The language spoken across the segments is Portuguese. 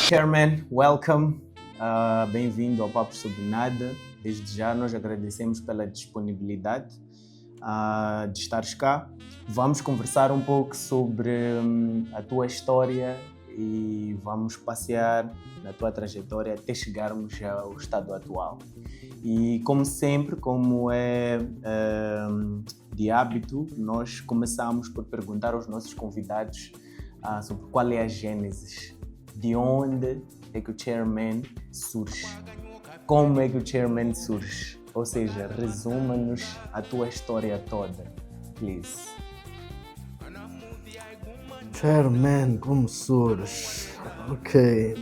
Chairman, welcome. Bem-vindo ao Papo Sobre Nada. Desde já nós agradecemos pela disponibilidade de estares cá. Vamos conversar um pouco sobre a tua história e vamos passear na tua trajetória até chegarmos ao estado atual. E como sempre, como é de hábito, nós começamos por perguntar aos nossos convidados sobre qual é a gênese. De onde é que o Chairman surge? Como é que o Chairman surge? Ou seja, resuma-nos a tua história toda, please. Chairman, como surge? Ok.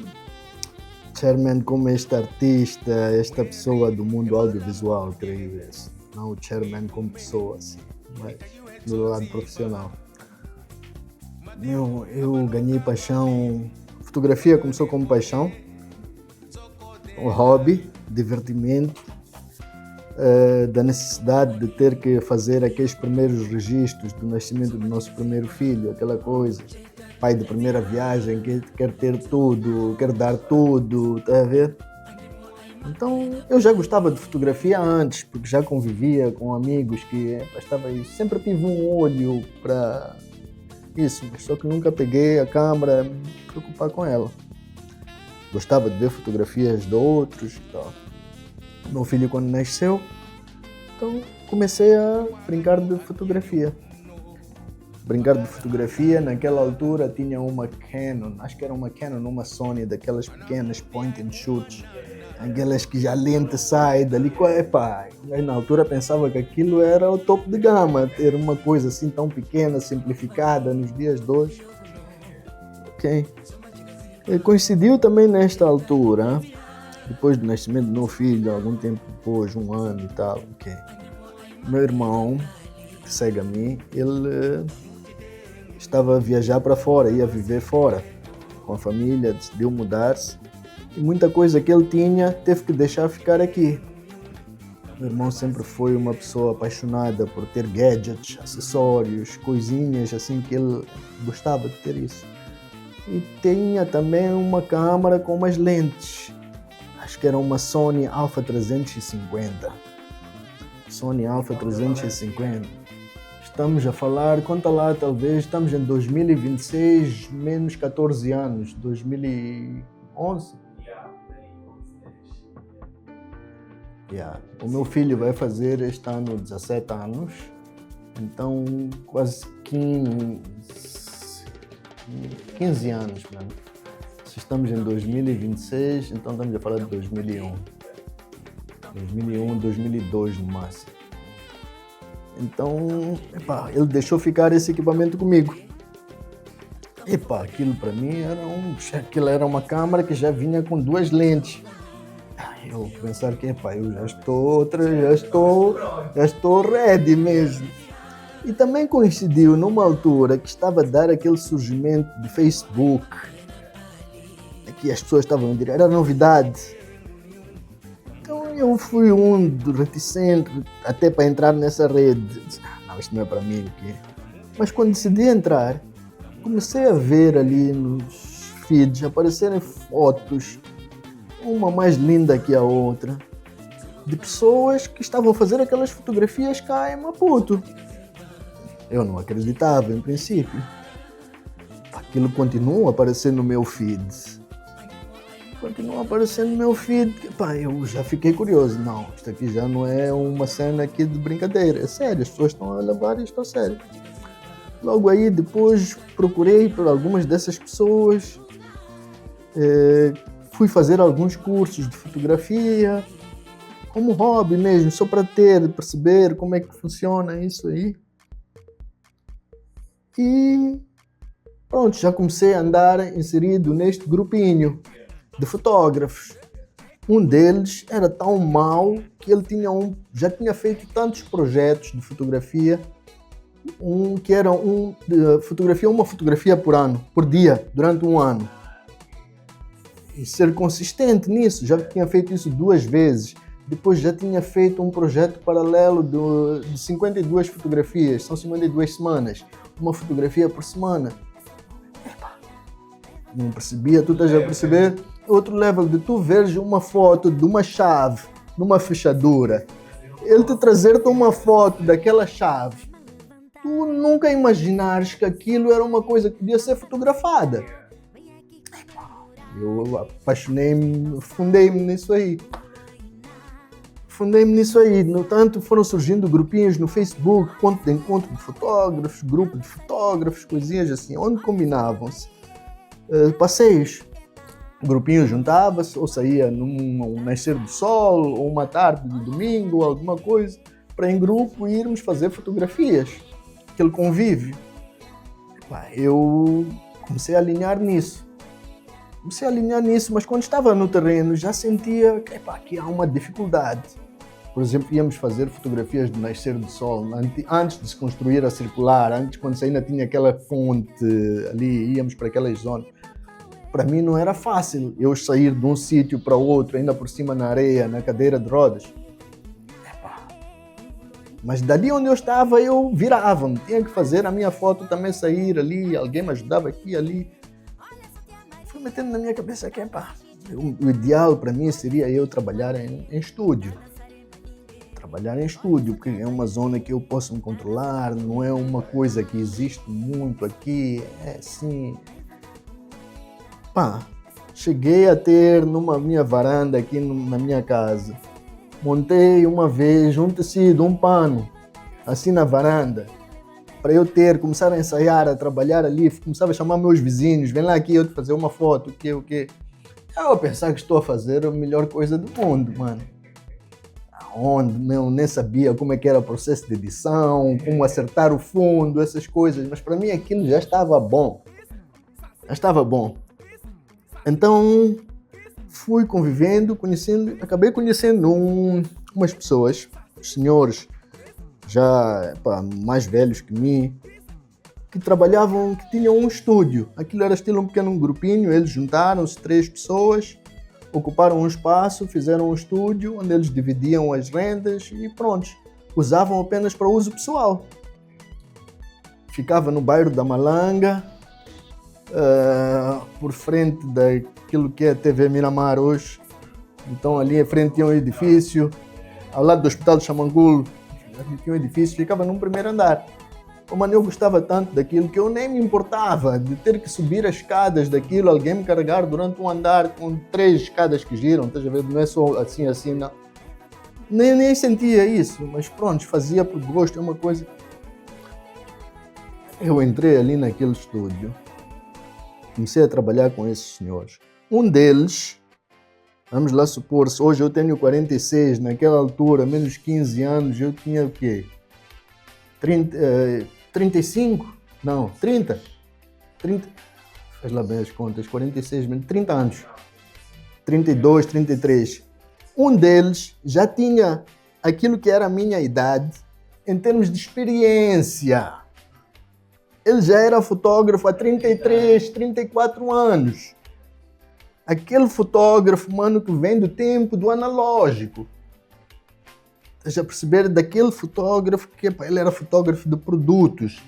Chairman como este artista, esta pessoa do mundo audiovisual, creio isso. Não o Chairman como pessoa, assim, mas do lado profissional. Eu ganhei paixão. Fotografia começou como paixão, um hobby, divertimento, da necessidade de ter que fazer aqueles primeiros registros do nascimento do nosso primeiro filho, aquela coisa, pai de primeira viagem, que quer ter tudo, quer dar tudo, tá a ver? Então eu já gostava de fotografia antes, porque já convivia com amigos que estava aí, sempre tive um olho para isso, só que nunca peguei a câmera me preocupar com ela. Gostava de ver fotografias de outros e tal. Meu filho quando nasceu, então comecei a brincar de fotografia. Naquela altura tinha uma Canon, acho que era uma Canon, uma Sony, daquelas pequenas point and shoot, aquelas que já a lente sai dali. Epá, na altura pensava que aquilo era o topo de gama, ter uma coisa assim tão pequena, simplificada nos dias de hoje. Ok. E coincidiu também nesta altura, depois do nascimento do meu filho, algum tempo depois, 1 ano e tal, ok. Meu irmão, que segue a mim, ele estava a viajar para fora, ia viver fora com a família, decidiu mudar-se. E muita coisa que ele tinha teve que deixar ficar aqui. Meu irmão sempre foi uma pessoa apaixonada por ter gadgets, acessórios, coisinhas assim que ele gostava de ter isso. E tinha também uma câmera com umas lentes. Acho que era uma Sony Alpha 350. Sony Alpha 350. Estamos a falar, conta lá, talvez, estamos em 2026, menos 14 anos, 2011. Yeah. O meu filho vai fazer este ano 17 anos, então quase 15 anos, mano. Se estamos em 2026, então estamos a falar de 2001. 2001, 2002 no máximo. Então, ele deixou ficar esse equipamento comigo. Aquilo para mim era uma câmera que já vinha com 2 lentes. Eu pensar que eu já estou ready mesmo. E também coincidiu numa altura que estava a dar aquele surgimento de Facebook, que as pessoas estavam a dizer, era novidade. Então eu fui reticente até para entrar nessa rede. Não, isto não é para mim, o quê? Mas quando decidi entrar, comecei a ver ali nos feeds aparecerem fotos, uma mais linda que a outra, de pessoas que estavam a fazer aquelas fotografias cá em Maputo. Eu não acreditava, em princípio. Aquilo continua a aparecer no meu feed. Eu já fiquei curioso. Não, isto aqui já não é uma cena aqui de brincadeira. É sério, as pessoas estão a levar isto a sério. Logo aí, depois, procurei por algumas dessas pessoas. Fui fazer alguns cursos de fotografia, como hobby mesmo, só para perceber como é que funciona isso aí. E pronto, já comecei a andar inserido neste grupinho de fotógrafos. Um deles era tão mau que ele já tinha feito tantos projetos de fotografia, que era uma fotografia por ano, por dia, durante um ano. E ser consistente nisso, já tinha feito isso 2 vezes. Depois já tinha feito um projeto paralelo de 52 fotografias, são 52 semanas, uma fotografia por semana. Não percebia, tu estás a perceber? Outro level de tu veres uma foto de uma chave numa fechadura, ele te trazer-te uma foto daquela chave, tu nunca imaginares que aquilo era uma coisa que podia ser fotografada. Eu apaixonei-me, fundei-me nisso aí. No entanto, foram surgindo grupinhos no Facebook, ponto de encontro de fotógrafos, grupo de fotógrafos, coisinhas assim, onde combinavam-se passeios. O grupinho juntava-se, ou saía num nascer do sol, ou uma tarde de domingo, ou alguma coisa, para em grupo irmos fazer fotografias, aquele convívio. Eu comecei a alinhar nisso, mas quando estava no terreno já sentia que há uma dificuldade. Por exemplo, íamos fazer fotografias do nascer do sol, antes de se construir a circular, antes quando ainda tinha aquela fonte ali, íamos para aquelas zonas. Para mim não era fácil eu sair de um sítio para outro, ainda por cima na areia, na cadeira de rodas. Mas dali onde eu estava, eu virava-me. Tinha que fazer a minha foto também sair ali, alguém me ajudava aqui e ali. Fui metendo na minha cabeça que o ideal para mim seria eu trabalhar em estúdio. Porque é uma zona que eu posso me controlar, não é uma coisa que existe muito aqui, é assim. Cheguei a ter numa minha varanda aqui na minha casa, montei uma vez um tecido, um pano, assim na varanda, para eu começar a ensaiar, a trabalhar ali, começava a chamar meus vizinhos, vem lá aqui eu te fazer uma foto, o quê? Eu pensava que estou a fazer a melhor coisa do mundo, mano. Onde eu nem sabia como é que era o processo de edição, como acertar o fundo, essas coisas, mas para mim aquilo já estava bom. Então fui convivendo, acabei conhecendo umas pessoas, senhores já mais velhos que mim, que trabalhavam, que tinham um estúdio. Aquilo era estilo um pequeno grupinho, eles juntaram-se 3 pessoas, ocuparam um espaço, fizeram um estúdio onde eles dividiam as rendas e pronto. Usavam apenas para uso pessoal. Ficava no bairro da Malanga, por frente daquilo que é a TV Miramar hoje. Então ali em frente tinha um edifício, ao lado do Hospital de Xamangulo, tinha um edifício, ficava num primeiro andar. Mano, eu gostava tanto daquilo que eu nem me importava de ter que subir as escadas daquilo, alguém me carregar durante um andar com 3 escadas que giram, estás a ver? Não é só assim, não. Nem sentia isso, mas pronto, fazia por gosto, é uma coisa. Eu entrei ali naquele estúdio, comecei a trabalhar com esses senhores. Um deles, vamos lá supor, se hoje eu tenho 46, naquela altura, menos 15 anos, eu tinha o quê? 35? Não, 30. Faz lá bem as contas, 46, 30 anos. 32, 33. Um deles já tinha aquilo que era a minha idade em termos de experiência. Ele já era fotógrafo há 33, 34 anos. Aquele fotógrafo, mano, que vem do tempo do analógico. Estás a perceber? Daquele fotógrafo que ele era fotógrafo de produtos,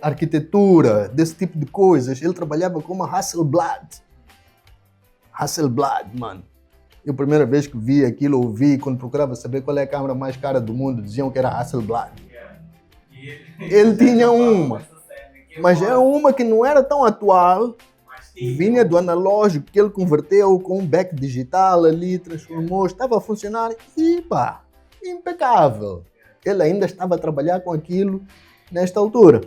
arquitetura, desse tipo de coisas. Ele trabalhava com uma Hasselblad, mano. Eu a primeira vez que vi aquilo, ouvi, quando procurava saber qual é a câmera mais cara do mundo, diziam que era Hasselblad. Ele tinha uma, mas era uma que não era tão atual, vinha do analógico, que ele converteu com um back digital ali, transformou, estava a funcionar e impecável. Ele ainda estava a trabalhar com aquilo nesta altura.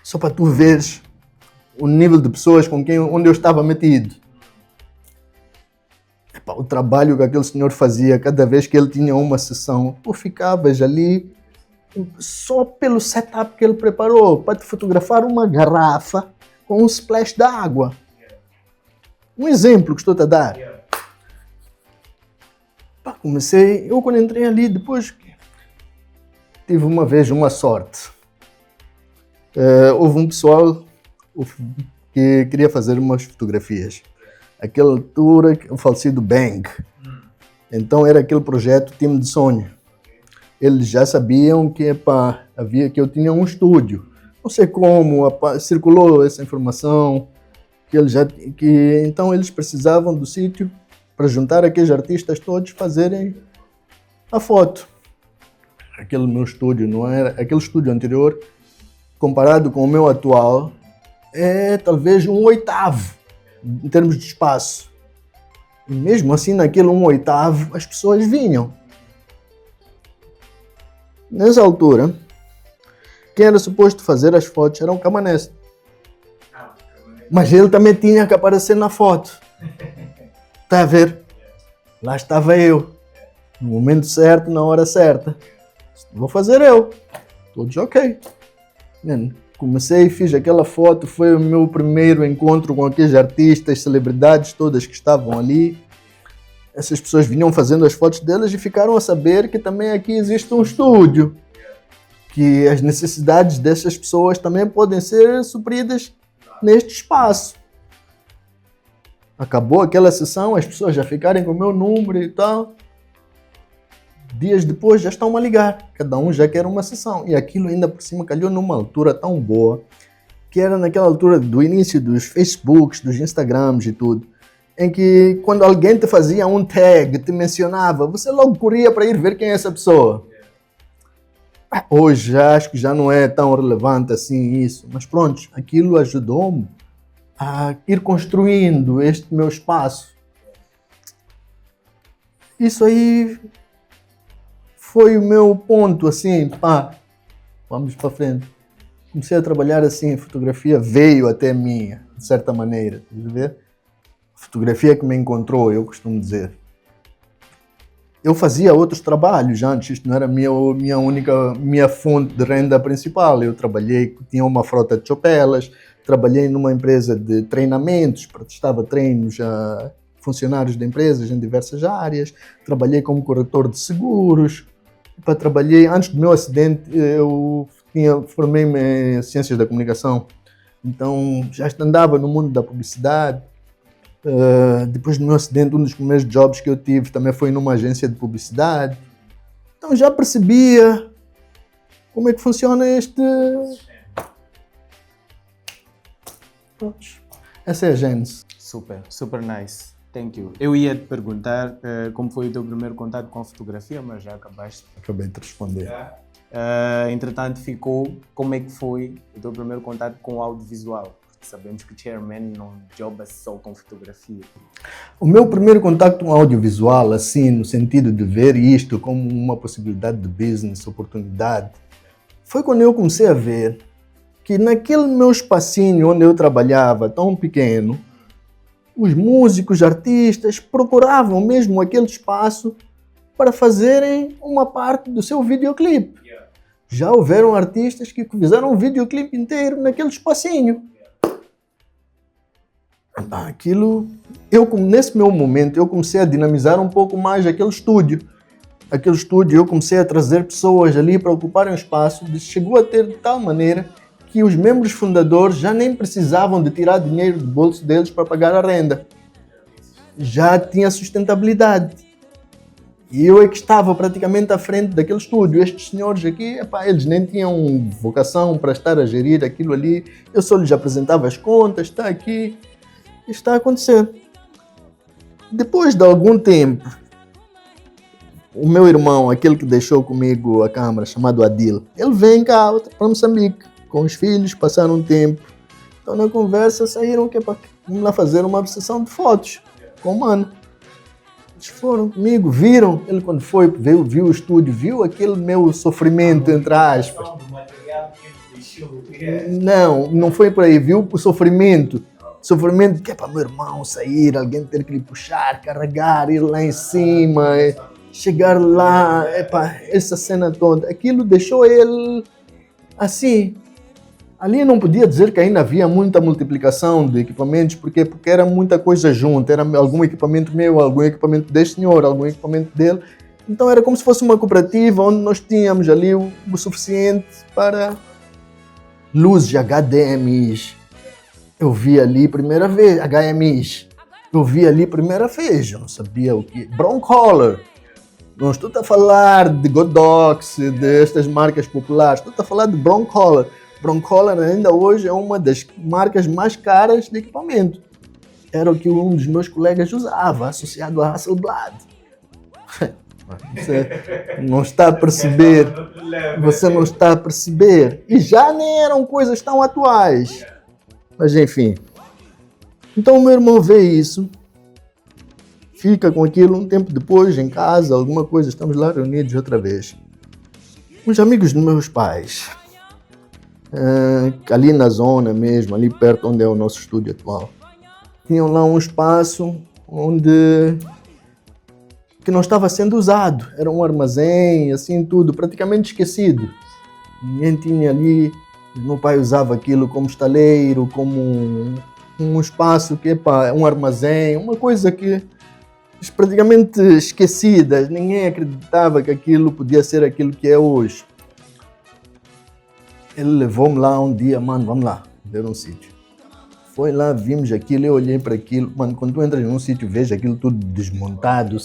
Só para tu veres o nível de pessoas onde eu estava metido. O trabalho que aquele senhor fazia, cada vez que ele tinha uma sessão, tu ficavas ali só pelo setup que ele preparou para te fotografar uma garrafa com um splash d'água. Um exemplo que estou a dar. Pá, eu quando entrei ali, depois tive uma vez uma sorte. Houve um pessoal que queria fazer umas fotografias. Aquela altura, o falecido Bang. Então era aquele projeto Time de Sonho. Eles já sabiam que eu tinha um estúdio. Não sei como, circulou essa informação, então eles precisavam do sítio para juntar aqueles artistas todos fazerem a foto. Aquele meu estúdio não era, aquele estúdio anterior, comparado com o meu atual, é talvez 1/8 em termos de espaço. E mesmo assim, naquele 1/8, as pessoas vinham. Nessa altura, quem era suposto fazer as fotos era um camanense. Mas ele também tinha que aparecer na foto. Está a ver? Lá estava eu. No momento certo, na hora certa. Vou fazer eu. Todos ok. Comecei e fiz aquela foto. Foi o meu primeiro encontro com aqueles artistas, celebridades todas que estavam ali. Essas pessoas vinham fazendo as fotos delas e ficaram a saber que também aqui existe um estúdio. Que as necessidades dessas pessoas também podem ser supridas neste espaço. Acabou aquela sessão, as pessoas já ficarem com o meu número e tal. Dias depois já estão a ligar. Cada um já quer uma sessão. E aquilo ainda por cima calhou numa altura tão boa, que era naquela altura do início dos Facebooks, dos Instagrams e tudo, em que quando alguém te fazia um tag, te mencionava, você logo corria para ir ver quem é essa pessoa. Hoje acho que já não é tão relevante assim isso, mas pronto, aquilo ajudou-me a ir construindo este meu espaço. Isso aí foi o meu ponto, assim, vamos para frente. Comecei a trabalhar assim, a fotografia veio até mim, de certa maneira, estás a ver? A fotografia que me encontrou, eu costumo dizer. Eu fazia outros trabalhos antes, isto não era minha fonte de renda principal. Eu tinha uma frota de chopelas, trabalhei numa empresa de treinamentos, prestava treinos a funcionários de empresas em diversas áreas, trabalhei como corretor de seguros, antes do meu acidente eu formei-me em Ciências da Comunicação, então já andava no mundo da publicidade. Depois do meu acidente, um dos primeiros jobs que eu tive também foi numa agência de publicidade. Então já percebia como é que funciona este... Essa é a gênese. Super, super nice. Thank you. Eu ia te perguntar como foi o teu primeiro contato com a fotografia, mas já acabaste. Acabei de responder. Entretanto, como é que foi o teu primeiro contato com o audiovisual? Sabemos que o Chairman não joga só com fotografia. O meu primeiro contato com audiovisual, assim, no sentido de ver isto como uma possibilidade de business, oportunidade, foi quando eu comecei a ver que naquele meu espacinho onde eu trabalhava, tão pequeno, os músicos, artistas, procuravam mesmo aquele espaço para fazerem uma parte do seu videoclipe. Já houveram artistas que fizeram um videoclipe inteiro naquele espacinho. Aquilo, nesse meu momento, eu comecei a dinamizar um pouco mais aquele estúdio. Eu comecei a trazer pessoas ali para ocuparem o espaço. Chegou a ter de tal maneira que os membros fundadores já nem precisavam de tirar dinheiro do bolso deles para pagar a renda. Já tinha sustentabilidade. E eu é que estava praticamente à frente daquele estúdio. Estes senhores aqui, eles nem tinham vocação para estar a gerir aquilo ali. Eu só lhes apresentava as contas, está aqui. Está a acontecer. Depois de algum tempo, o meu irmão, aquele que deixou comigo a câmera, chamado Adil, ele vem cá para Moçambique, com os filhos, passaram um tempo. Então na conversa saíram que vamos lá fazer uma sessão de fotos com o mano. Eles foram comigo, viram, ele quando foi, viu o estúdio, viu aquele meu sofrimento, entre aspas. Não foi por aí, viu o sofrimento. Sofrimento que é para meu irmão sair, alguém ter que lhe puxar, carregar, ir lá em cima, chegar lá, essa cena toda. Aquilo deixou ele assim. Ali não podia dizer que ainda havia muita multiplicação de equipamentos, porque era muita coisa junto, era algum equipamento meu, algum equipamento deste senhor, algum equipamento dele. Então era como se fosse uma cooperativa onde nós tínhamos ali o suficiente para luzes HDMIs. Eu vi ali primeira vez, HMIs. Eu vi ali primeira vez, eu não sabia o que. Broncolor. Não estou a falar de Godox, destas marcas populares, estou a falar de Broncolor. Broncolor ainda hoje é uma das marcas mais caras de equipamento. Era o que um dos meus colegas usava, associado a Hasselblad. Você não está a perceber. Você não está a perceber. E já nem eram coisas tão atuais. Mas enfim. Então o meu irmão vê isso. Fica com aquilo um tempo depois, em casa, alguma coisa. Estamos lá reunidos outra vez. Uns amigos dos meus pais. Ali na zona mesmo, ali perto onde é o nosso estúdio atual. Tinham lá um espaço que não estava sendo usado. Era um armazém, assim tudo, praticamente esquecido. Ninguém tinha ali. Meu pai usava aquilo como estaleiro, como um espaço que é um armazém, uma coisa que praticamente esquecida. Ninguém acreditava que aquilo podia ser aquilo que é hoje. Ele levou-me lá um dia, mano, vamos lá, ver um sítio. Foi lá, vimos aquilo, eu olhei para aquilo. Mano, quando tu entras num sítio, vês aquilo tudo desmontado,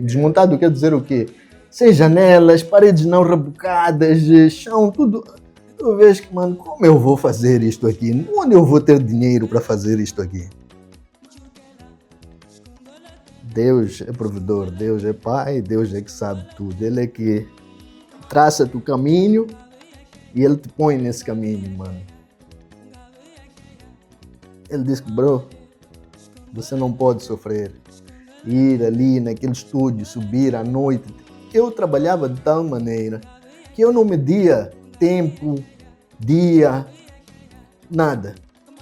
Desmontado quer dizer o quê? Sem janelas, paredes não rebocadas, chão, tudo. Tu vês que, mano, como eu vou fazer isto aqui? Onde eu vou ter dinheiro para fazer isto aqui? Deus é provedor, Deus é pai, Deus é que sabe tudo. Ele é que traça-te o caminho e ele te põe nesse caminho, mano. Ele disse que, bro, você não pode sofrer. Ir ali naquele estúdio, subir à noite. Eu trabalhava de tal maneira que eu não media tempo, dia, nada.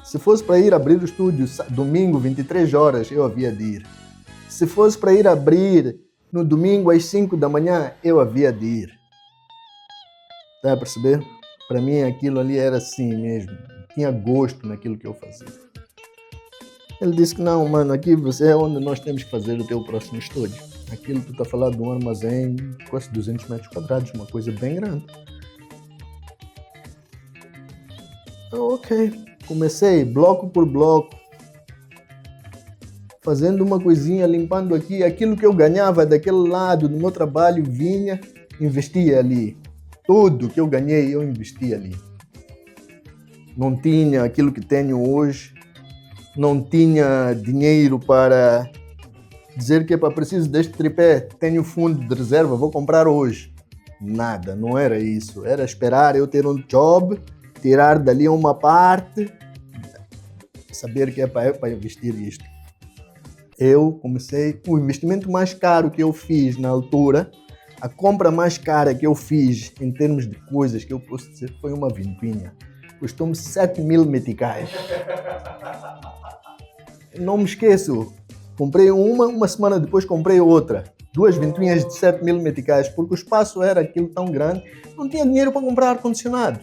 Se fosse para ir abrir o estúdio domingo, 23 horas, eu havia de ir. Se fosse para ir abrir no domingo às 5 da manhã, eu havia de ir. Tá a perceber? Para mim aquilo ali era assim mesmo. Tinha gosto naquilo que eu fazia. Ele disse que não, mano, aqui você é onde nós temos que fazer o teu próximo estúdio. Aquilo tu tá falando de um armazém, quase 200 metros quadrados, uma coisa bem grande. Ok, comecei bloco por bloco, fazendo uma coisinha, limpando aqui, aquilo que eu ganhava daquele lado do meu trabalho, vinha, investia ali. Tudo que eu ganhei, eu investi ali. Não tinha aquilo que tenho hoje, não tinha dinheiro para dizer que preciso deste tripé, tenho fundo de reserva, vou comprar hoje. Nada, não era isso. Era esperar eu ter um job, tirar dali uma parte, saber que é para investir isto. Eu comecei, o investimento mais caro que eu fiz na altura, a compra mais cara que eu fiz em termos de coisas que eu posso dizer foi uma vinpinha. Custou-me 7.000 meticais. Não me esqueço, comprei uma semana depois comprei outra. 2 vinpinhas de 7.000 meticais, porque o espaço era aquilo tão grande, não tinha dinheiro para comprar ar-condicionado.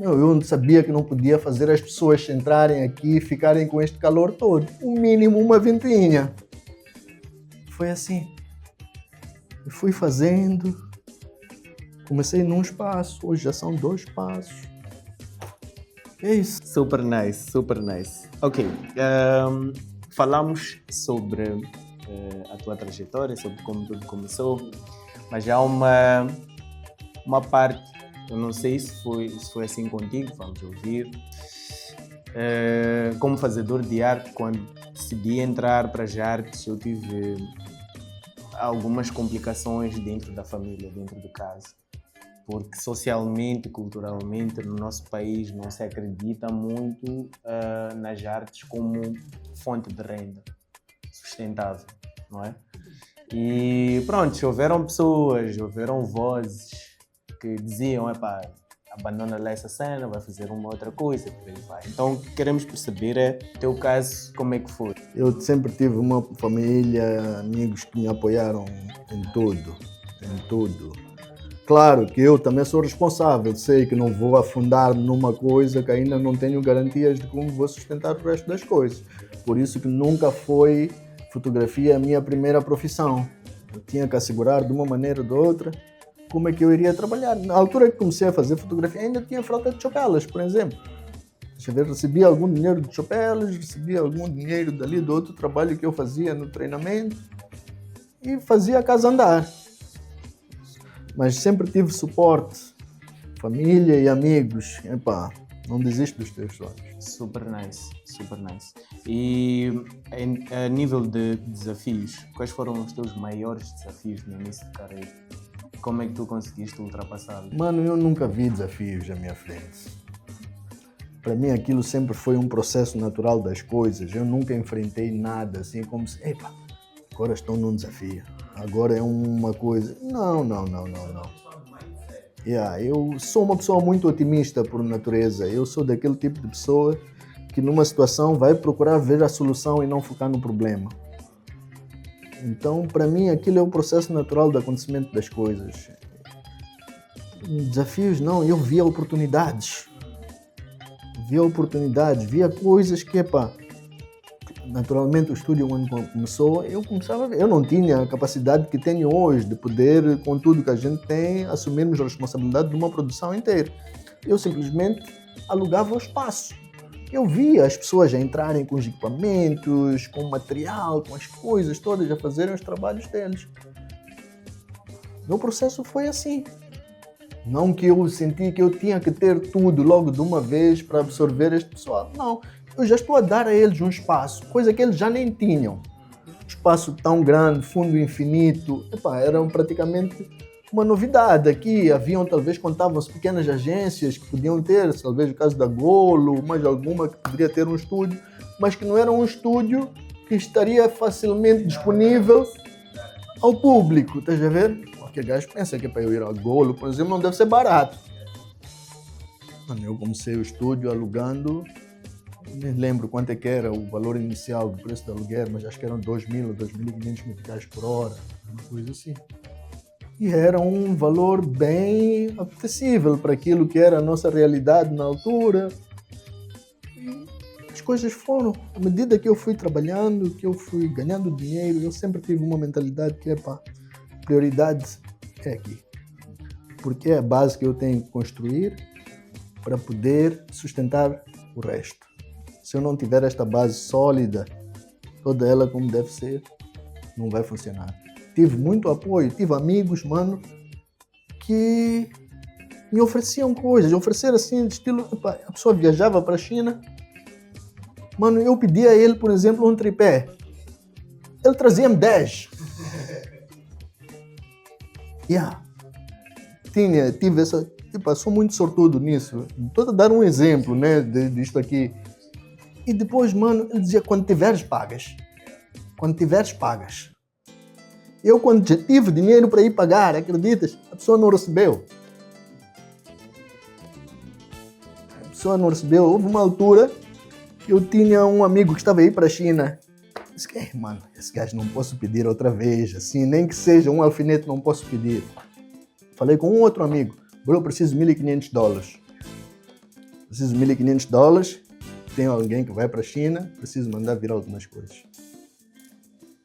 Eu sabia que não podia fazer as pessoas entrarem aqui e ficarem com este calor todo. O mínimo uma ventinha. Foi assim. Eu fui fazendo. Comecei num espaço, hoje já são 2 espaços. É isso. Super nice, super nice. Ok, falamos sobre a tua trajetória, sobre como tudo começou, mas há uma parte, eu não sei se foi assim contigo, vamos ouvir. Como fazedor de arte, quando decidi entrar para as artes, eu tive algumas complicações dentro da família, dentro de casa. Porque socialmente, culturalmente, no nosso país não se acredita muito nas artes como fonte de renda sustentável, não é? E pronto, houveram pessoas, houveram vozes que diziam, abandona lá essa cena, vai fazer uma outra coisa, por aí vai. Então, o que queremos perceber o teu caso, como é que foi? Eu sempre tive uma família, amigos que me apoiaram em tudo. Claro que eu também sou responsável, sei que não vou afundar numa coisa que ainda não tenho garantias de como vou sustentar o resto das coisas. Por isso que nunca foi fotografia a minha primeira profissão. Eu tinha que assegurar de uma maneira ou de outra como é que eu iria trabalhar. Na altura que comecei a fazer fotografia ainda tinha frota de chopelas, por exemplo. Deixa eu ver, recebia algum dinheiro de chopelas, recebia algum dinheiro dali do outro trabalho que eu fazia no treinamento e fazia a casa andar. Mas sempre tive suporte, família e amigos. Epá, não desiste dos teus sonhos. Super nice, super nice. E a nível de desafios, quais foram os teus maiores desafios no início de carreira? Como é que tu conseguiste ultrapassá-los? Mano, eu nunca vi desafios à minha frente. Para mim aquilo sempre foi um processo natural das coisas. Eu nunca enfrentei nada assim como se, epá, agora estou num desafio. Agora é uma coisa... Não. Eu sou uma pessoa muito otimista por natureza. Eu sou daquele tipo de pessoa que numa situação vai procurar ver a solução e não focar no problema. Então, para mim, aquilo é o processo natural do acontecimento das coisas. Desafios não, eu via oportunidades. Via coisas que, epá, naturalmente o estúdio quando começou, eu começava a ver. Eu não tinha a capacidade que tenho hoje de poder, com tudo que a gente tem, assumirmos a responsabilidade de uma produção inteira. Eu simplesmente alugava o espaço. Eu via as pessoas a entrarem com os equipamentos, com o material, com as coisas todas, a fazerem os trabalhos deles. O meu processo foi assim. Não que eu senti que eu tinha que ter tudo logo de uma vez para absorver este pessoal. Não. Eu já estou a dar a eles um espaço, coisa que eles já nem tinham. Espaço tão grande, fundo infinito, eram praticamente uma novidade. Aqui haviam, talvez, contavam-se pequenas agências que podiam ter, talvez o caso da Golo, mais alguma que poderia ter um estúdio, mas que não era um estúdio que estaria facilmente disponível ao público, estás a ver? Porque gajo pensa que para eu ir à Golo, por exemplo, não deve ser barato. Eu comecei o estúdio alugando, nem lembro quanto é que era o valor inicial do preço do aluguer, mas acho que eram 2.000 ou 2.500 meticais por hora, uma coisa assim. E era um valor bem apetecível para aquilo que era a nossa realidade na altura. E as coisas foram, à medida que eu fui trabalhando, que eu fui ganhando dinheiro, eu sempre tive uma mentalidade que prioridade é aqui. Porque é a base que eu tenho que construir para poder sustentar o resto. Se eu não tiver esta base sólida, toda ela como deve ser, não vai funcionar. Tive muito apoio, tive amigos, mano, que me ofereciam coisas, ofereceram assim, de estilo, a pessoa viajava para a China, mano, eu pedia a ele, por exemplo, um tripé, ele trazia-me 10. Tive essa, sou muito sortudo nisso, estou a dar um exemplo, né, disto aqui. E depois, mano, ele dizia, quando tiveres pagas. Eu, quando já tive dinheiro para ir pagar, acreditas? A pessoa não recebeu. Houve uma altura que eu tinha um amigo que estava aí para a China. Disse que, mano, esse gajo não posso pedir outra vez, assim, nem que seja um alfinete não posso pedir. Falei com um outro amigo, bro, preciso de $1.500. Preciso de $1.500, tenho alguém que vai para a China, preciso mandar vir algumas coisas.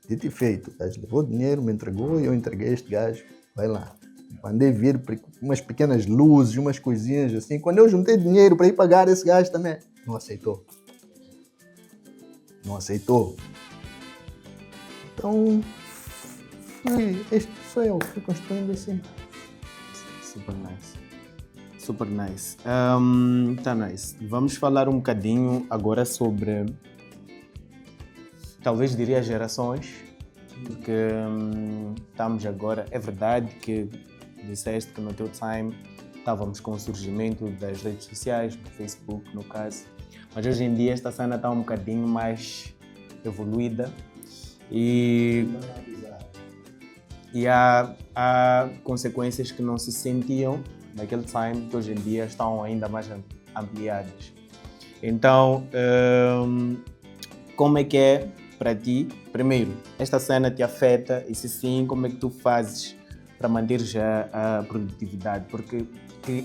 Dito e feito, o gajo levou o dinheiro, me entregou e eu entreguei a este gajo, vai lá. Mandei vir umas pequenas luzes, umas coisinhas assim. Quando eu juntei dinheiro para ir pagar, esse gajo também não aceitou. Então, fui construindo assim. Super nice. Tá nice. Vamos falar um bocadinho agora sobre, talvez diria gerações, porque estamos agora, é verdade que disseste que no teu time estávamos com o surgimento das redes sociais, do Facebook no caso, mas hoje em dia esta cena está um bocadinho mais evoluída e há consequências que não se sentiam naquele time que hoje em dia estão ainda mais ampliadas. Então, como é que é para ti? Primeiro, esta cena te afeta e se sim, como é que tu fazes para manter já a produtividade, porque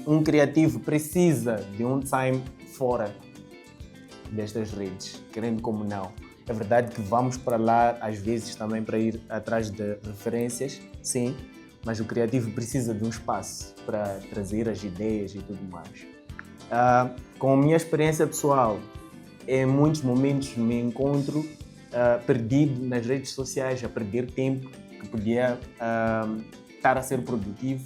um criativo precisa de um time fora destas redes, querendo como não. É verdade que vamos para lá às vezes também para ir atrás de referências, sim, mas o criativo precisa de um espaço para trazer as ideias e tudo mais. Com a minha experiência pessoal, em muitos momentos me encontro perdido nas redes sociais, a perder tempo que podia estar a ser produtivo.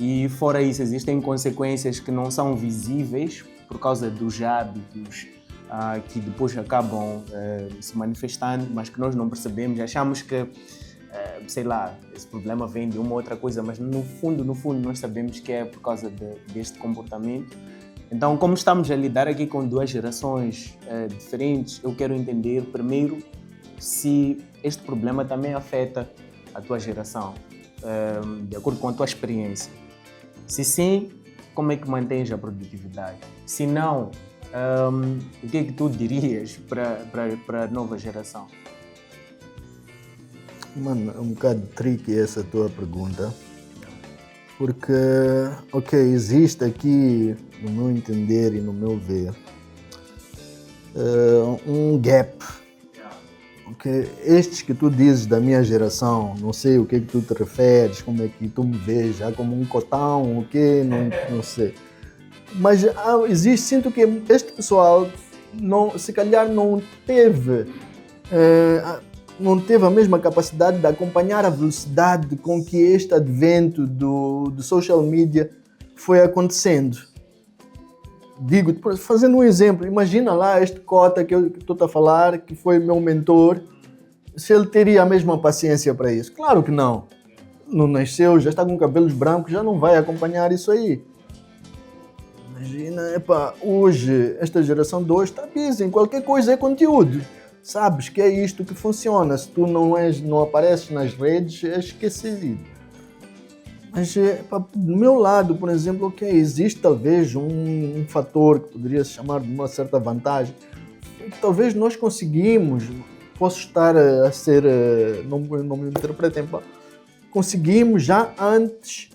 E fora isso, existem consequências que não são visíveis por causa dos hábitos que depois acabam se manifestando, mas que nós não percebemos. Achamos que, sei lá, esse problema vem de uma outra coisa, mas no fundo nós sabemos que é por causa deste comportamento. Então, como estamos a lidar aqui com duas gerações diferentes, eu quero entender primeiro se este problema também afeta a tua geração, de acordo com a tua experiência. Se sim, como é que mantens a produtividade? Se não, o que é que tu dirias para a nova geração? Mano, é um bocado tricky essa tua pergunta, porque, existe aqui, no meu entender e no meu ver, um gap. Estes que tu dizes da minha geração, não sei o que é que tu te referes, como é que tu me vês, já como um cotão, não sei. Mas sinto que este pessoal se calhar não teve a mesma capacidade de acompanhar a velocidade com que este advento do social media foi acontecendo. Digo, fazendo um exemplo, imagina lá este cota que eu estou a falar, que foi meu mentor, se ele teria a mesma paciência para isso. Claro que não. Não nasceu, já está com cabelos brancos, já não vai acompanhar isso aí. Imagina, hoje, esta geração de hoje está busy, em qualquer coisa é conteúdo. Sabes que é isto que funciona. Se tu não apareces nas redes, é esquecido. Mas, do meu lado, por exemplo, existe talvez um fator que poderia se chamar de uma certa vantagem. Talvez nós conseguimos, posso estar a ser, não me interpretem, conseguimos já antes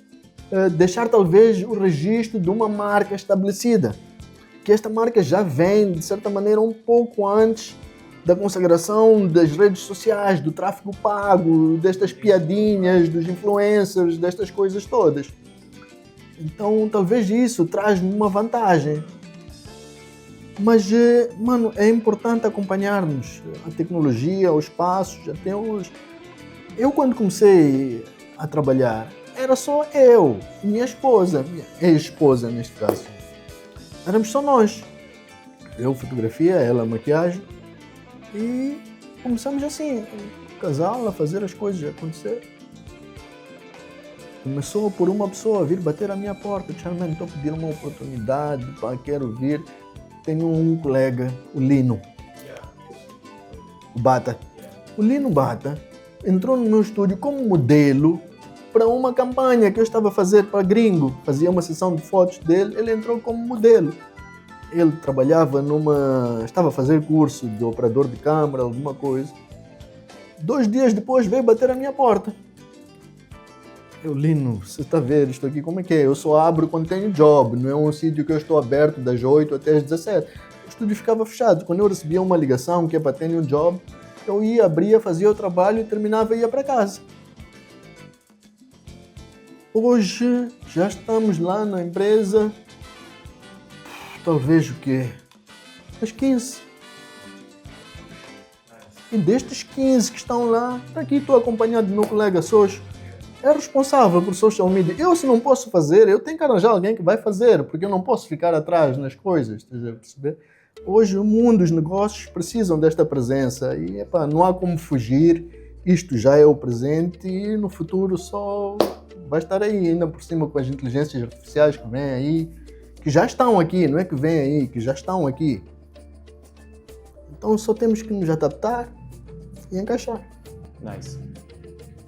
deixar talvez o registro de uma marca estabelecida. Que esta marca já vem, de certa maneira, um pouco antes da consagração das redes sociais, do tráfego pago, destas piadinhas, dos influencers, destas coisas todas. Então, talvez isso traz-me uma vantagem. Mas, mano, é importante acompanharmos a tecnologia, os passos, até os... Eu, quando comecei a trabalhar, era só eu e minha esposa, minha ex-esposa neste caso. Éramos só nós. Eu fotografia, ela maquiagem. E começamos assim, casal, a fazer as coisas acontecer. Começou por uma pessoa vir bater à minha porta, disse, mano, estou a pedir uma oportunidade, quero vir. Tenho um colega, o Lino, o Bata. O Lino Bata entrou no meu estúdio como modelo para uma campanha que eu estava a fazer para gringo. Fazia uma sessão de fotos dele, ele entrou como modelo. Ele trabalhava estava a fazer curso de operador de câmara, alguma coisa. 2 dias depois veio bater à minha porta. Eu, Lino, você está a ver isto aqui, como é que é? Eu só abro quando tenho job, não é um sítio que eu estou aberto das 8 até as 17. O estúdio ficava fechado. Quando eu recebia uma ligação que é para ter um job, eu ia, abria, fazia o trabalho e terminava e ia para casa. Hoje já estamos lá na empresa, talvez o quê? As 15. E destes 15 que estão lá, aqui estou acompanhado do meu colega Socho, é responsável por social media. Eu, se não posso fazer, eu tenho que arranjar alguém que vai fazer, porque eu não posso ficar atrás nas coisas, estás a perceber? Hoje o mundo, os negócios precisam desta presença e não há como fugir, isto já é o presente e no futuro só vai estar aí, ainda por cima com as inteligências artificiais que vêm aí, que já estão aqui, não é que vêm aí, que já estão aqui. Então só temos que nos adaptar e encaixar. Nice.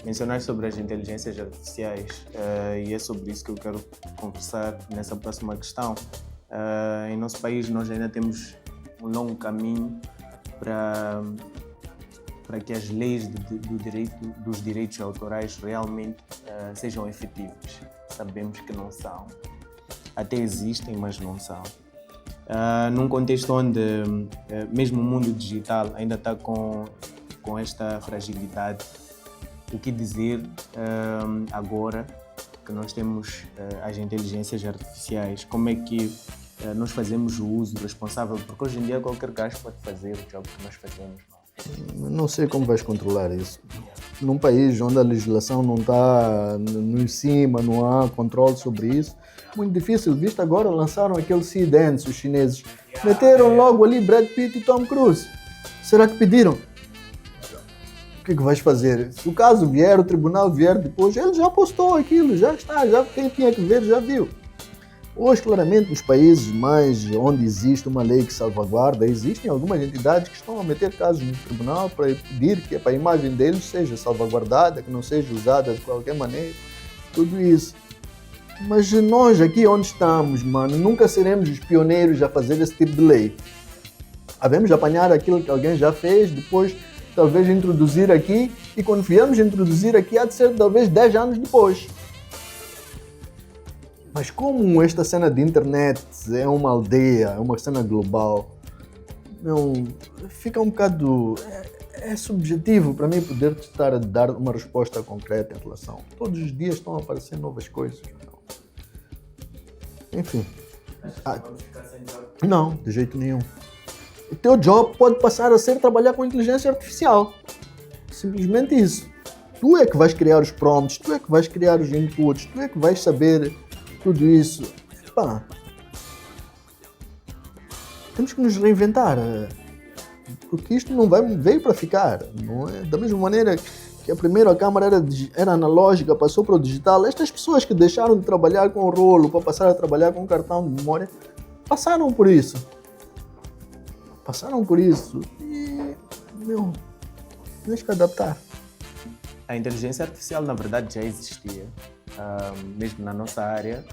Mencionaste sobre as inteligências artificiais e é sobre isso que eu quero conversar nessa próxima questão. Em nosso país nós ainda temos um longo caminho para para que as leis dos direitos autorais realmente sejam efetivas. Sabemos que não são. Até existem, mas não são. Num contexto onde mesmo o mundo digital ainda está com esta fragilidade, o que dizer agora que nós temos as inteligências artificiais? Como é que nós fazemos o uso responsável? Porque hoje em dia qualquer gajo pode fazer o job que nós fazemos. Não sei como vais controlar isso. Num país onde a legislação não está em cima, não há controle sobre isso, muito difícil. Visto agora, lançaram aquele Sea Dance, os chineses. Meteram logo ali Brad Pitt e Tom Cruise. Será que pediram? O que é que vais fazer? Se o caso vier, o tribunal vier depois, ele já postou aquilo, já está, já quem tinha que ver já viu. Hoje, claramente, nos países mais onde existe uma lei que salvaguarda, existem algumas entidades que estão a meter casos no tribunal para pedir que a imagem deles seja salvaguardada, que não seja usada de qualquer maneira, tudo isso. Mas nós aqui onde estamos, mano, nunca seremos os pioneiros a fazer esse tipo de lei. Havemos apanhar aquilo que alguém já fez, depois talvez introduzir aqui, e quando viemos introduzir aqui há de ser talvez 10 anos depois. Mas como esta cena de internet é uma aldeia, é uma cena global, fica um bocado... É subjetivo para mim poder estar a dar uma resposta concreta em relação. Todos os dias estão a aparecer novas coisas. Enfim. Não, de jeito nenhum. O teu job pode passar a ser trabalhar com inteligência artificial. Simplesmente isso. Tu é que vais criar os prompts, tu é que vais criar os inputs, tu é que vais saber tudo isso. Epá. Temos que nos reinventar. Porque isto não veio para ficar. Não é? Da mesma maneira que a primeira câmara era analógica, passou para o digital. Estas pessoas que deixaram de trabalhar com o rolo para passar a trabalhar com cartão de memória, passaram por isso. E, tens que adaptar. A inteligência artificial, na verdade, já existia. Mesmo na nossa área,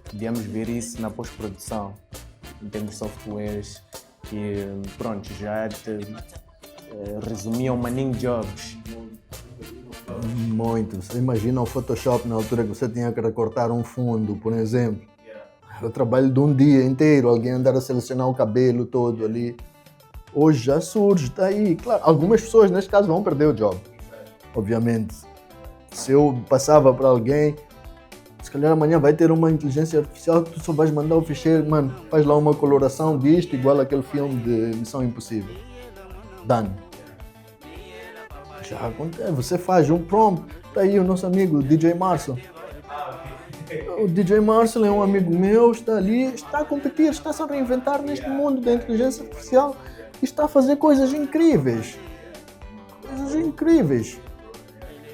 podíamos ver isso na pós-produção, em termos de softwares que, pronto, já te resumiam maning jobs. Muito. Você imagina o Photoshop na altura que você tinha que recortar um fundo, por exemplo. Era o trabalho de um dia inteiro, alguém andar a selecionar o cabelo todo ali. Hoje já surge, está aí. Claro, algumas pessoas neste caso vão perder o job, obviamente. Se eu passava para alguém, se calhar amanhã vai ter uma inteligência artificial que tu só vais mandar o ficheiro, mano, faz lá uma coloração disto igual aquele filme de Missão Impossível. Done. Já acontece, você faz um prompt, tá aí o nosso amigo DJ Marcel. O DJ Marcel é um amigo meu, está ali, está a competir, está a se reinventar neste mundo da inteligência artificial e está a fazer coisas incríveis. Coisas incríveis.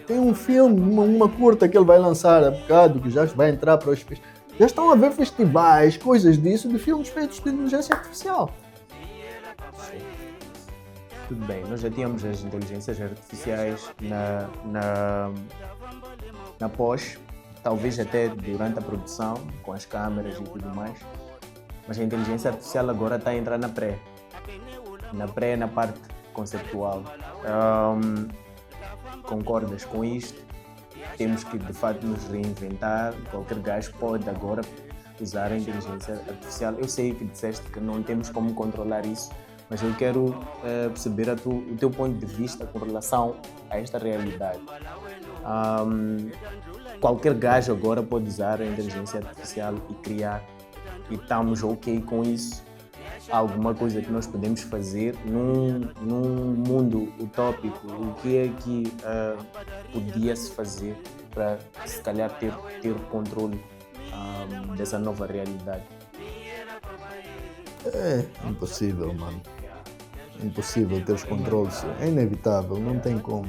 Tem um filme, uma curta que ele vai lançar há bocado, que já vai entrar para os festivais. Já estão a ver festivais, coisas disso, de filmes feitos de inteligência artificial. Tudo bem, nós já tínhamos as inteligências artificiais na pós, talvez até durante a produção, com as câmeras e tudo mais. Mas a inteligência artificial agora está a entrar na pré, na parte conceptual. Concordas com isto? Temos que de facto nos reinventar. Qualquer gajo pode agora usar a inteligência artificial. Eu sei que disseste que não temos como controlar isso, mas eu quero perceber o teu ponto de vista com relação a esta realidade. Qualquer gajo agora pode usar a inteligência artificial e criar, e estamos ok com isso. Há alguma coisa que nós podemos fazer num mundo utópico? O que é que podia-se fazer para, se calhar, ter controle dessa nova realidade? É impossível, mano. Impossível ter os controles. É inevitável, não tem como.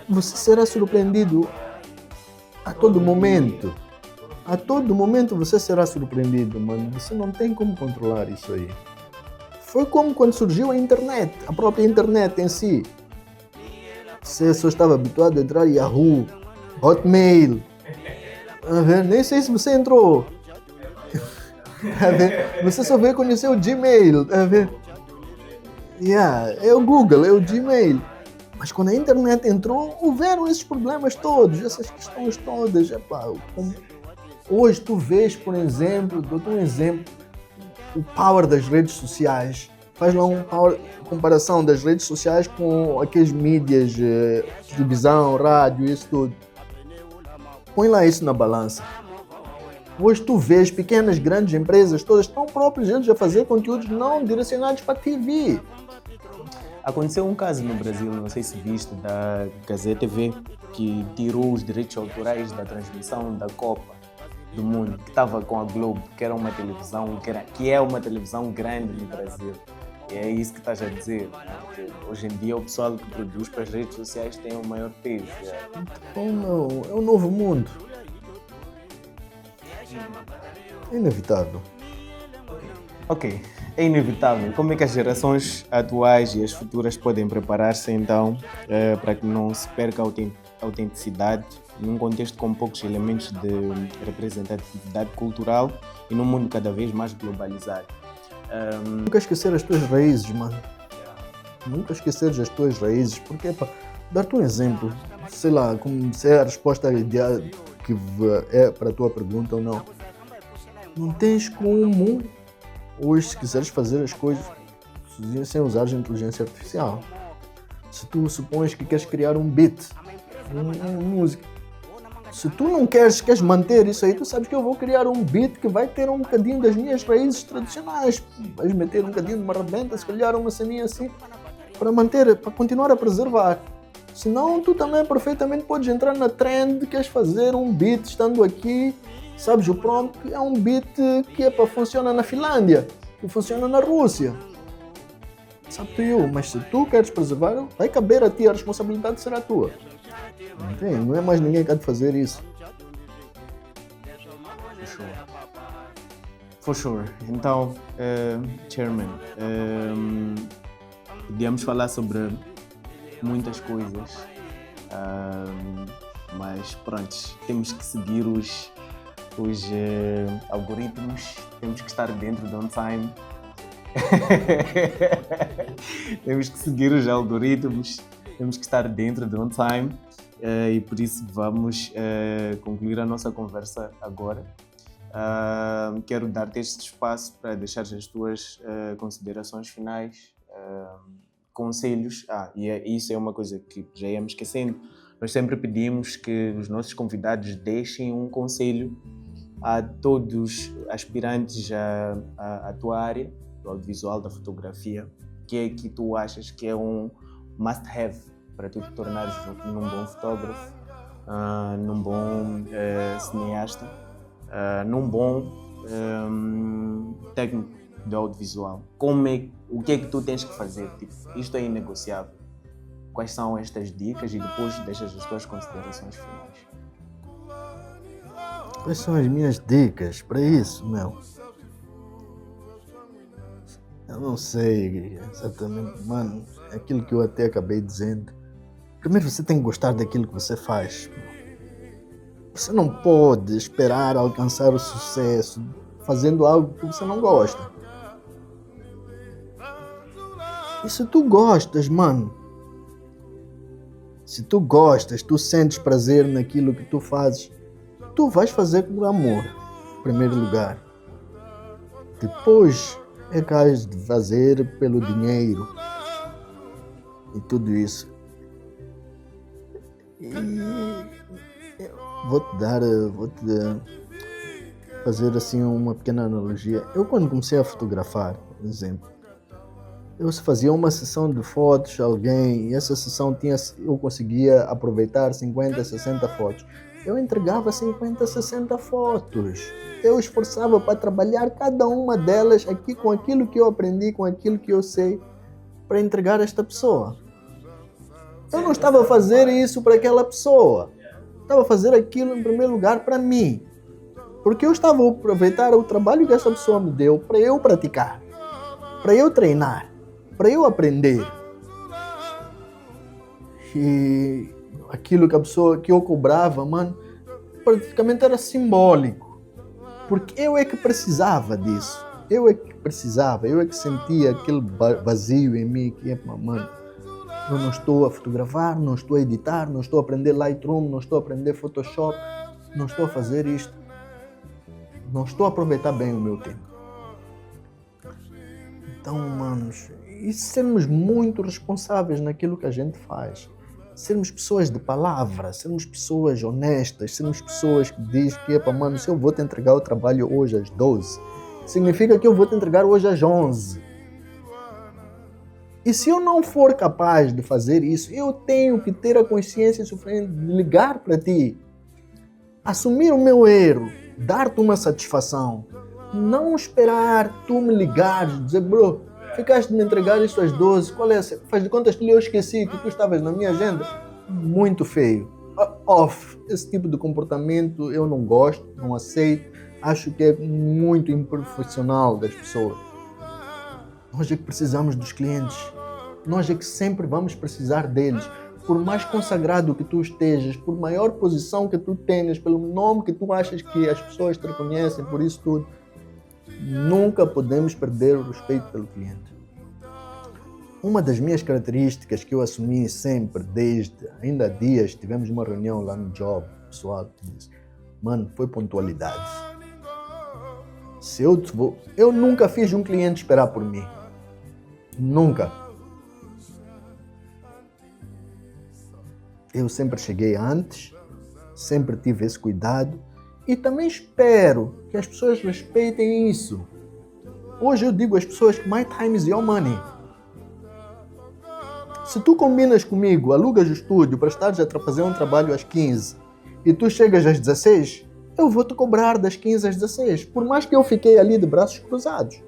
Você será surpreendido a todo momento. A todo momento você será surpreendido, mano. Você não tem como controlar isso aí. Foi como quando surgiu a internet, a própria internet em si. Você só estava habituado a entrar em Yahoo, Hotmail. Nem sei se você entrou. Você só veio conhecer o Gmail. É o Google, é o Gmail. Mas quando a internet entrou, houveram esses problemas todos, essas questões todas. Hoje tu vês, por exemplo, dou-te um exemplo, o power das redes sociais. Faz lá uma comparação das redes sociais com aquelas mídias, televisão, rádio, isso tudo. Põe lá isso na balança. Hoje tu vês pequenas, grandes empresas, todas estão próprios eles a fazer conteúdos não direcionados para a TV. Aconteceu um caso no Brasil, não sei se viste, da Gazeta TV, que tirou os direitos autorais da transmissão da Copa do Mundo, que estava com a Globo, que era uma televisão, que é uma televisão grande no Brasil. E é isso que estás a dizer, que hoje em dia o pessoal que produz para as redes sociais tem o maior peso. Então, é um novo mundo. É inevitável. Ok, é inevitável. Como é que as gerações atuais e as futuras podem preparar-se então para que não se perca a autenticidade num contexto com poucos elementos de representatividade cultural e num mundo cada vez mais globalizado? Nunca esquecer as tuas raízes, mano. Nunca esqueceres as tuas raízes, porque, dar-te um exemplo, sei lá, como se é a resposta ideal que é para a tua pergunta ou não. Não tens como, hoje, se quiseres fazer as coisas sem usar a inteligência artificial. Se tu supões que queres criar um beat, uma música, se tu não queres manter isso aí, tu sabes que eu vou criar um beat que vai ter um bocadinho das minhas raízes tradicionais. Vais meter um bocadinho de uma rebenta, se calhar uma ceninha assim, para continuar a preservar. Senão tu também perfeitamente podes entrar na trend, queres fazer um beat estando aqui, sabes, o prompt é um beat que funciona na Finlândia, que funciona na Rússia. Sabe tu e eu, mas se tu queres preservar, vai caber a ti, a responsabilidade será tua. Não é mais ninguém que há de fazer isso. For sure. Então, Chairman, podíamos falar sobre muitas coisas, mas pronto, temos que seguir os algoritmos, temos que estar dentro do on time. Temos que seguir os algoritmos, temos que estar dentro do on time. E por isso vamos concluir a nossa conversa agora. Quero dar-te este espaço para deixar as tuas considerações finais, conselhos. Isso é uma coisa que já íamos esquecendo. Nós sempre pedimos que os nossos convidados deixem um conselho a todos aspirantes à tua área, do audiovisual, da fotografia, que é que tu achas que é um must-have para tu te tornares num bom fotógrafo, num bom cineasta, num bom técnico de audiovisual. O que é que tu tens que fazer? Tipo, isto é inegociável. Quais são estas dicas e depois deixas as tuas considerações finais. Quais são as minhas dicas para isso, meu? Eu não sei exatamente, mano, aquilo que eu até acabei dizendo. Primeiro você tem que gostar daquilo que você faz. Você não pode esperar alcançar o sucesso fazendo algo que você não gosta. E se tu gostas, mano, se tu gostas, tu sentes prazer naquilo que tu fazes, tu vais fazer por amor, em primeiro lugar. Depois é que has de fazer pelo dinheiro e tudo isso. E vou-te fazer assim uma pequena analogia. Eu quando comecei a fotografar, por exemplo, eu fazia uma sessão de fotos a alguém e essa sessão eu conseguia aproveitar 50, 60 fotos. Eu entregava 50, 60 fotos. Eu esforçava para trabalhar cada uma delas aqui com aquilo que eu aprendi, com aquilo que eu sei, para entregar a esta pessoa. Eu não estava a fazer isso para aquela pessoa. Estava a fazer aquilo em primeiro lugar para mim. Porque eu estava a aproveitar o trabalho que essa pessoa me deu para eu praticar, para eu treinar, para eu aprender. E aquilo que eu cobrava, mano, praticamente era simbólico. Porque eu é que precisava disso. eu é que precisava, eu é que sentia aquele vazio em mim, que mano, eu não estou a fotografar, não estou a editar, não estou a aprender Lightroom, não estou a aprender Photoshop, não estou a fazer isto, não estou a aproveitar bem o meu tempo. Então, manos, e sermos muito responsáveis naquilo que a gente faz. Sermos pessoas de palavra, sermos pessoas honestas, sermos pessoas que dizem que, mano, se eu vou te entregar o trabalho hoje às 12, significa que eu vou te entregar hoje às 11. E se eu não for capaz de fazer isso, eu tenho que ter a consciência suficiente de ligar para ti, assumir o meu erro, dar-te uma satisfação. Não esperar tu me ligares, dizer, bro, ficaste de me entregar isso às 12, qual é? Faz de contas que eu esqueci que tu estavas na minha agenda. Muito feio. Off. Esse tipo de comportamento eu não gosto, não aceito. Acho que é muito improfissional das pessoas. Nós é que precisamos dos clientes. Nós é que sempre vamos precisar deles. Por mais consagrado que tu estejas, por maior posição que tu tenhas, pelo nome que tu achas que as pessoas te reconhecem, por isso tudo, nunca podemos perder o respeito pelo cliente. Uma das minhas características que eu assumi sempre, desde ainda há dias, tivemos uma reunião lá no job, pessoal disse, mano, foi pontualidade. Eu nunca fiz um cliente esperar por mim. Nunca. Eu sempre cheguei antes, sempre tive esse cuidado e também espero que as pessoas respeitem isso. Hoje eu digo às pessoas que my time is your money. Se tu combinas comigo, alugas o estúdio para estares a fazer um trabalho às 15 e tu chegas às 16, eu vou te cobrar das 15 às 16, por mais que eu fiquei ali de braços cruzados.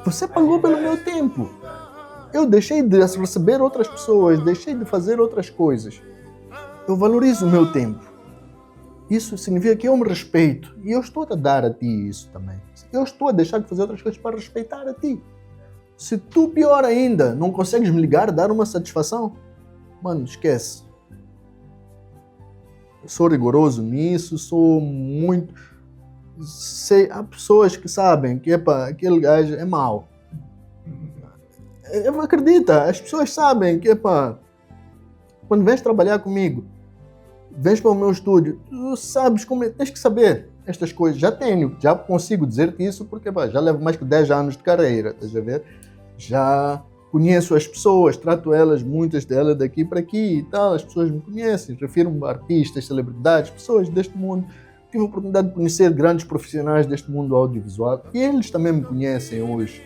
Você pagou pelo meu tempo. Eu deixei de receber outras pessoas, deixei de fazer outras coisas. Eu valorizo o meu tempo. Isso significa que eu me respeito e eu estou a dar a ti isso também. Eu estou a deixar de fazer outras coisas para respeitar a ti. Se tu, pior ainda, não consegues me ligar, dar uma satisfação, mano, esquece. Eu sou rigoroso nisso, sou muito... há pessoas que sabem que aquele gajo é mau. Acredita, as pessoas sabem que quando vens trabalhar comigo, vens para o meu estúdio, tu sabes como tens que saber estas coisas. Já consigo dizer-te isso porque já levo mais que 10 anos de carreira, estás a ver? Já conheço as pessoas, trato elas, muitas delas daqui para aqui e tal, as pessoas me conhecem, refiro-me a artistas, celebridades, pessoas deste mundo. Tive a oportunidade de conhecer grandes profissionais deste mundo audiovisual e eles também me conhecem hoje.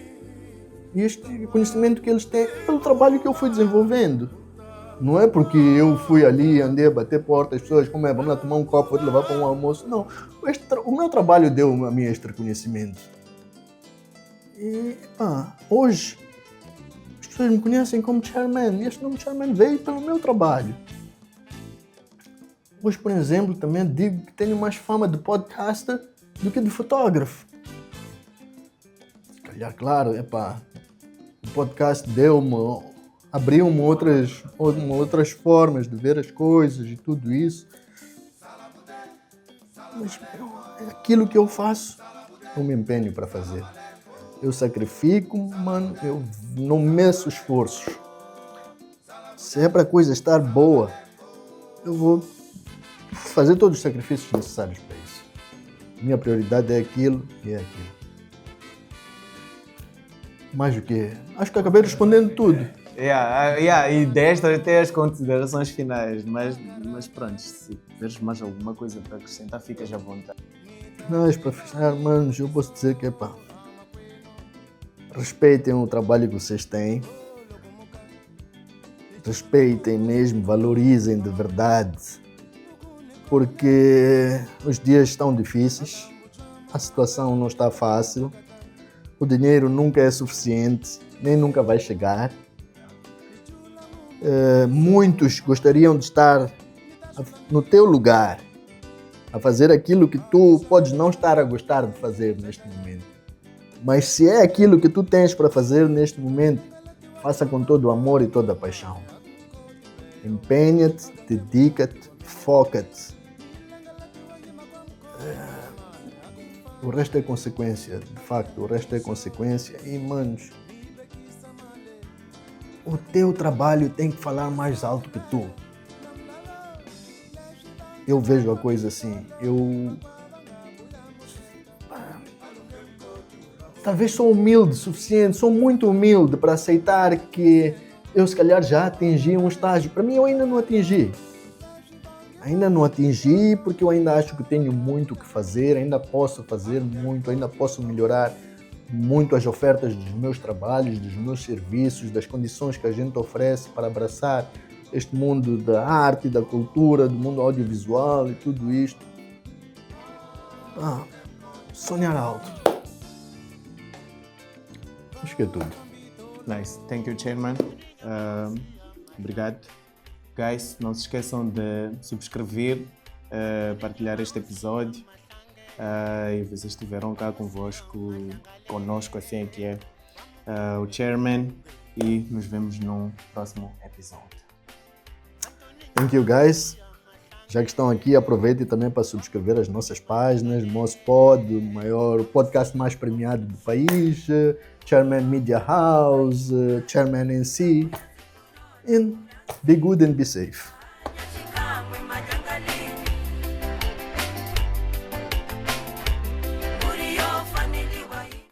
E este conhecimento que eles têm é pelo trabalho que eu fui desenvolvendo. Não é porque eu fui ali, andei a bater porta, as pessoas, como é, vamos lá tomar um copo, vou te levar para um almoço. Não, o meu trabalho deu a mim este reconhecimento. E, hoje, as pessoas me conhecem como Chairman, e este nome Chairman veio pelo meu trabalho. Hoje, por exemplo, também digo que tenho mais fama de podcaster do que de fotógrafo. Se calhar, claro, o podcast abriu-me outras formas de ver as coisas e tudo isso. Mas aquilo que eu faço, eu me empenho para fazer. Eu sacrifico, mano, eu não meço esforços. Se é para a coisa estar boa, eu vou fazer todos os sacrifícios necessários para isso. Minha prioridade é aquilo e é aquilo. Mais o quê? Acho que acabei respondendo tudo. E destas até as considerações finais, mas pronto, se tiveres mais alguma coisa para acrescentar, ficas à vontade. Mas para fechar, manos, eu posso dizer que respeitem o trabalho que vocês têm, respeitem mesmo, valorizem de verdade, porque os dias estão difíceis, a situação não está fácil, o dinheiro nunca é suficiente, nem nunca vai chegar. Muitos gostariam de estar no teu lugar, a fazer aquilo que tu podes não estar a gostar de fazer neste momento. Mas se é aquilo que tu tens para fazer neste momento, faça com todo o amor e toda a paixão. Empenha-te, dedica-te, foca-te. O resto é consequência, de facto, o resto é consequência. E, manos, o teu trabalho tem que falar mais alto que tu. Eu vejo a coisa assim, talvez sou humilde o suficiente, sou muito humilde para aceitar que eu se calhar já atingi um estágio. Para mim eu ainda não atingi. Ainda não atingi porque eu ainda acho que tenho muito o que fazer, ainda posso fazer muito, ainda posso melhorar muito as ofertas dos meus trabalhos, dos meus serviços, das condições que a gente oferece para abraçar este mundo da arte, da cultura, do mundo audiovisual e tudo isto. Sonhar alto. Acho que é tudo. Nice. Thank you, Chairman. Obrigado. Guys, não se esqueçam de subscrever, partilhar este episódio. E vocês estiveram cá conosco, assim é que é. O Chairman, e nos vemos no próximo episódio. Thank you, guys. Já que estão aqui, aproveitem também para subscrever as nossas páginas, o nosso o maior podcast mais premiado do país, Chairman Media House, Chairman NC, and be good and be safe.